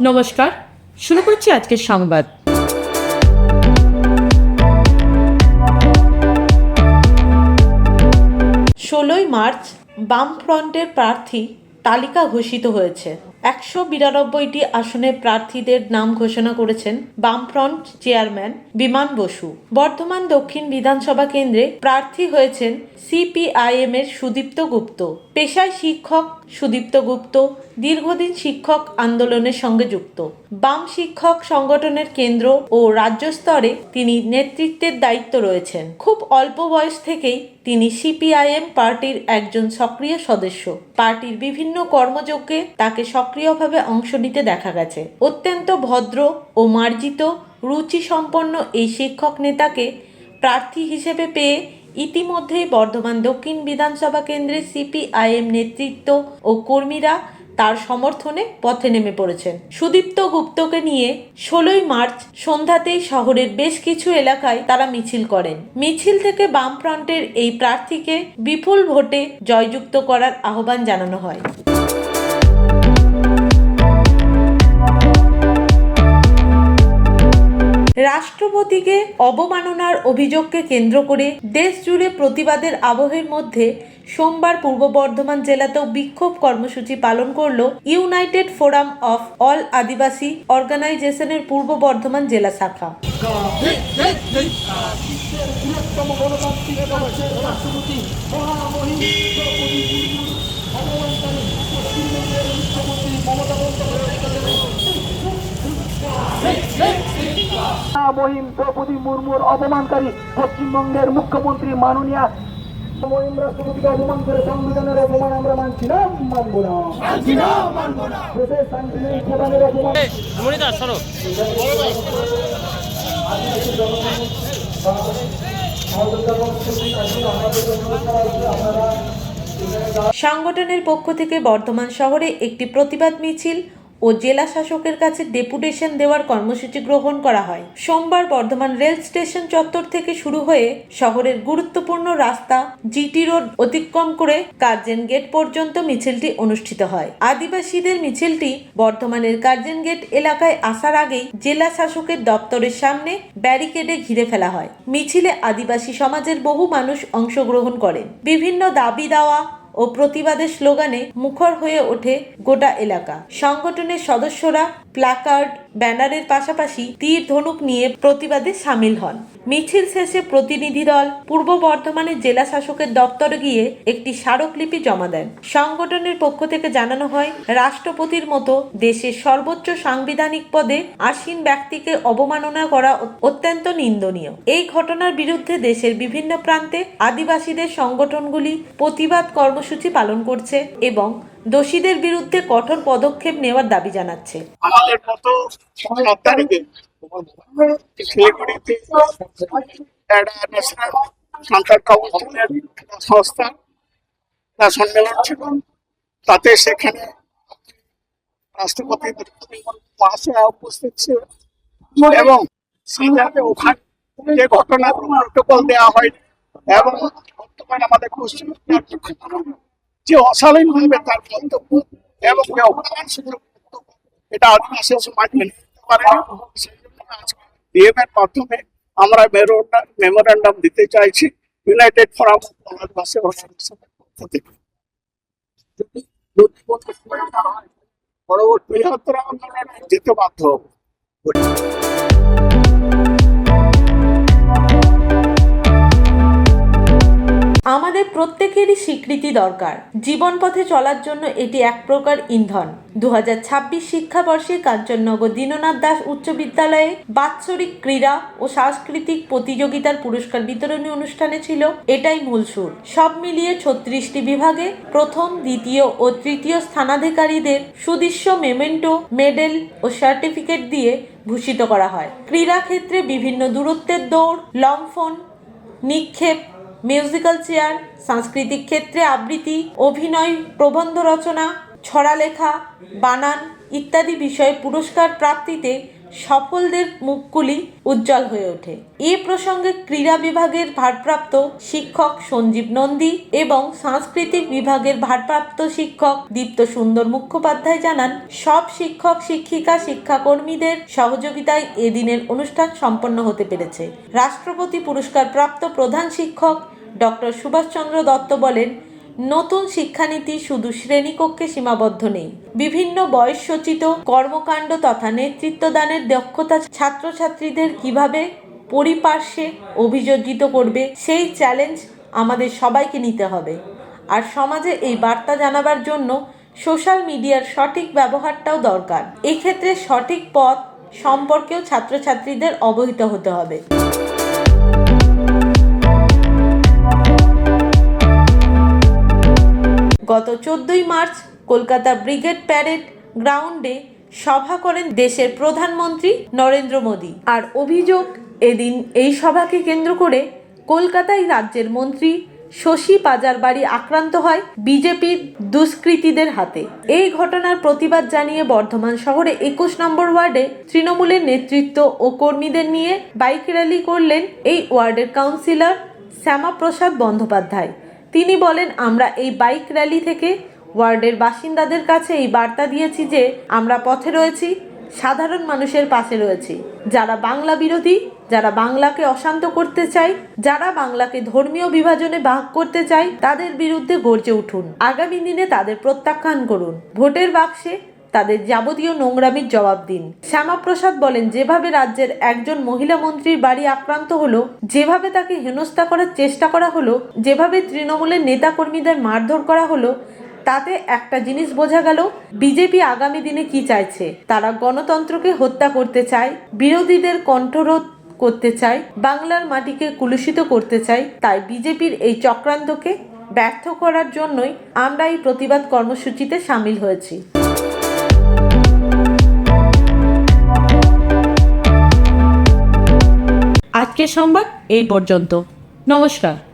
নমস্কার, শুরু করছি আজকের সংবাদ। 16ই মার্চ বামফ্রন্টের প্রার্থী তালিকা ঘোষিত হয়েছে। 192টি আসনে প্রার্থীদের নাম ঘোষণা করেছেন বামফ্রন্ট চেয়ারম্যান বিমান বসু। বর্ধমান দক্ষিণ বিধানসভা কেন্দ্রে প্রার্থী হয়েছেন সিপিআইএম এর সুদীপ্ত গুপ্ত। পেশায় শিক্ষক সুদীপ্ত গুপ্ত দীর্ঘদিন শিক্ষক আন্দোলনের সঙ্গে যুক্ত। বাম শিক্ষক সংগঠনের কেন্দ্র ও রাজ্য স্তরে তিনি নেতৃত্বের দায়িত্ব রয়েছেন। খুব অল্প বয়স থেকেই তিনি সিপিআইএম পার্টির একজন সক্রিয় সদস্য। পার্টির বিভিন্ন কর্মযজ্ঞে তাকে সক্রিয়ভাবে অংশ নিতে দেখা গেছে। অত্যন্ত ভদ্র ও মার্জিত রুচি সম্পন্ন এই শিক্ষক নেতাকে প্রার্থী হিসেবে পেয়ে ইতিমধ্যেই বর্ধমান দক্ষিণ বিধানসভা কেন্দ্রের সিপিআইএম নেতৃত্ব ও কর্মীরা তার সমর্থনে পথে নেমে পড়েছেন। সুদীপ্ত গুপ্তকে নিয়ে 16ই মার্চ সন্ধ্যাতেই শহরের বেশ কিছু এলাকায় তারা মিছিল করেন। মিছিল থেকে বামফ্রন্টের এই প্রার্থীকে বিপুল ভোটে জয়যুক্ত করার আহ্বান জানানো হয়। রাষ্ট্রপতিকে অবমাননার অভিযোগকে কেন্দ্র করে দেশ জুড়ে প্রতিবাদের আবহের মধ্যে সোমবার পূর্ব বর্ধমান জেলাতেও বিক্ষোভ কর্মসূচি পালন করল ইউনাইটেড ফোরাম অফ অল আদিবাসী অর্গানাইজেশনের পূর্ব বর্ধমান জেলা শাখা। মহিম দ্রৌপদী মুর্মুর অপমানকারী পশ্চিমবঙ্গের মুখ্যমন্ত্রী মাননীয় মহিম রাষ্ট্রপতিকে অপমান করে সংবিধানের অপমান আমরা মানছি না, মানব না। দেশের শান্তি নেই, প্রধানের অপমান। সংগঠনের পক্ষ থেকে বর্ধমান শহরে একটি প্রতিবাদ মিছিল ও জেলা শাসকের কাছে ডেপুটেশন দেওয়ার কর্মসূচি গ্রহণ করা হয়। সোমবার বর্ধমান রেল স্টেশন চত্বর থেকে শুরু হয়ে শহরের গুরুত্বপূর্ণ রাস্তা জিটি রোড অতিক্রম করে কার্জন গেট পর্যন্ত মিছিলটি অনুষ্ঠিত হয়। আদিবাসীদের মিছিলটি বর্ধমানের কার্জন গেট এলাকায় আসার আগেই জেলা শাসকের দপ্তরের সামনে ব্যারিকেডে ঘিরে ফেলা হয়। মিছিলে আদিবাসী সমাজের বহু মানুষ অংশগ্রহণ করেন। বিভিন্ন দাবি দাওয়া ও প্রতিবাদের স্লোগানে মুখর হয়ে ওঠে গোটা এলাকা। সংগঠনের সদস্যরা প্ল্যাকার্ড ব্যানারের পাশাপাশি তীর ধনুক নিয়ে প্রতিবাদে সামিল হন। মিছিল শেষে প্রতিনিধি দল পূর্ব বর্ধমানের জেলা শাসকের দপ্তরে গিয়ে একটি স্মারকলিপি জমা দেন। সংগঠনের পক্ষ থেকে জানানো হয়, রাষ্ট্রপতির মতো দেশের সর্বোচ্চ সাংবিধানিক পদে আসীন ব্যক্তিকে অবমাননা করা অত্যন্ত নিন্দনীয়। এই ঘটনার বিরুদ্ধে দেশের বিভিন্ন প্রান্তে আদিবাসীদের সংগঠনগুলি প্রতিবাদ কর্মসূচি পালন করছে এবং দোষীদের বিরুদ্ধে কঠোর পদক্ষেপ নেওয়ার দাবি জানাচ্ছে। আমাদের গত 7 তারিখে শিলিগুড়িতে একটা ন্যাশনাল সাংসদ কাউন্সিলের সংস্থা সম্মেলন ছিল। তাতে সেখানে রাষ্ট্রপতি পাশে উপস্থিত ছিল এবং সেটাতে ওখানে যে ঘটনা প্রোটোকল দেওয়া হয় এবং বর্তমানে আমাদের পশ্চিমবঙ্গের মুখ্যমন্ত্রী যে অশালীনভাবে তার মন্তব্য এবং যে অপমানসূচক বক্তব্য, এটা আদিবাসী সমাজ মেনে নিতে পারে না। সেই জন্য আজকে ডিএম এর মাধ্যমে আমরা মেমোরেন্ডাম দিতে চাইছি ইউনাইটেড ফোরাম অফ অল আদিবাসী অর্গানাইজেশনের পক্ষ থেকে। পরবর্তী বৃহত্তর আন্দোলনে যেতে বাধ্য হব। আমাদের প্রত্যেকেরই স্বীকৃতি দরকার। জীবন পথে চলার জন্য এটি এক প্রকার ইন্ধন। 2026 শিক্ষাবর্ষে কাঞ্চননগর দীননাথ দাস উচ্চ বিদ্যালয়ে বাৎসরিক ক্রীড়া ও সাংস্কৃতিক প্রতিযোগিতার পুরস্কার বিতরণী অনুষ্ঠানে ছিল এটাই মূল সুর। সব মিলিয়ে 36টি বিভাগে প্রথম, দ্বিতীয় ও তৃতীয় স্থানাধিকারীদের সুদৃশ্য মেমেন্টো, মেডেল ও সার্টিফিকেট দিয়ে ভূষিত করা হয়। ক্রীড়া ক্ষেত্রে বিভিন্ন দূরত্বের দৌড়, লম্ফন, নিক্ষেপ, মিউজিক্যাল চেয়ার, সাংস্কৃতিক ক্ষেত্রে আবৃত্তি, অভিনয়, প্রবন্ধ রচনা, ছড়া লেখা, বানান ইত্যাদি বিষয়ে পুরস্কার প্রাপ্তিতে সফলদের মুখগুলি উজ্জ্বল হয়ে ওঠে। এ প্রসঙ্গে ক্রীড়া বিভাগের ভারপ্রাপ্ত শিক্ষক সঞ্জীব নন্দী এবং সাংস্কৃতিক বিভাগের ভারপ্রাপ্ত শিক্ষক দীপ্ত সুন্দর মুখোপাধ্যায় জানান, সব শিক্ষক শিক্ষিকা শিক্ষাকর্মীদের সহযোগিতায় এদিনের অনুষ্ঠান সম্পন্ন হতে পেরেছে। রাষ্ট্রপতি পুরস্কার প্রাপ্ত প্রধান শিক্ষক ডক্টর সুভাষচন্দ্র দত্ত বলেন, নতুন শিক্ষানীতি শুধু শ্রেণীকক্ষে সীমাবদ্ধ নেই, বিভিন্ন বয়সোচিত কর্মকাণ্ড তথা নেতৃত্বদানের দক্ষতা ছাত্রছাত্রীদের কিভাবে পরিপার্শ্বে অভিযোজিত করবে সেই চ্যালেঞ্জ আমাদের সবাইকে নিতে হবে। আর সমাজে এই বার্তা জানাবার জন্য সোশ্যাল মিডিয়ার সঠিক ব্যবহারটাও দরকার। এক্ষেত্রে সঠিক পথ সম্পর্কেও ছাত্রছাত্রীদের অবহিত হতে হবে। গত 14ই মার্চ কলকাতা ব্রিগেড প্যারেড গ্রাউন্ডে সভা করেন দেশের প্রধানমন্ত্রী নরেন্দ্র মোদী। আর অভিযোগ, এদিন এই সভাকে কেন্দ্র করে কলকাতায় রাজ্যের মন্ত্রী শশী পাজার বাড়ি আক্রান্ত হয় বিজেপির দুষ্কৃতীদের হাতে। এই ঘটনার প্রতিবাদ জানিয়ে বর্ধমান শহরে 21 নম্বর ওয়ার্ডে তৃণমূলের নেতৃত্ব ও কর্মীদের নিয়ে বাইক র্যালি করলেন এই ওয়ার্ডের কাউন্সিলর শ্যামাপ্রসাদ বন্দ্যোপাধ্যায়। তিনি বলেন, আমরা এই বাইক র্যালি থেকে ওয়ার্ডের বাসিন্দাদের কাছে এই বার্তা দিয়েছি যে আমরা পথে রয়েছি, সাধারণ মানুষের পাশে রয়েছি। যারা বাংলা বিরোধী, যারা বাংলাকে অশান্ত করতে চায়, যারা বাংলাকে ধর্মীয় বিভাজনে ভাগ করতে চায়, তাদের বিরুদ্ধে গর্জে উঠুন। আগামী দিনে তাদের প্রত্যাখ্যান করুন। ভোটের বাক্সে তাদের যাবতীয় নোংরামির জবাব দিন। শ্যামাপ্রসাদ বলেন, যেভাবে রাজ্যের একজন মহিলা মন্ত্রীর বাড়ি আক্রান্ত হলো, যেভাবে তাকে হেনস্থা করার চেষ্টা করা হলো, যেভাবে তৃণমূলের নেতাকর্মীদের মারধর করা হলো, তাতে একটা জিনিস বোঝা গেল, বিজেপি আগামী দিনে কি চাইছে। তারা গণতন্ত্রকে হত্যা করতে চায়, বিরোধীদের কণ্ঠরোধ করতে চায়, বাংলার মাটিকে কুলুষিত করতে চায়। তাই বিজেপির এই চক্রান্তকে ব্যর্থ করার জন্যই আমরা এই প্রতিবাদ কর্মসূচিতে সামিল হয়েছি। আজকের সংবাদ এই পর্যন্ত। নমস্কার।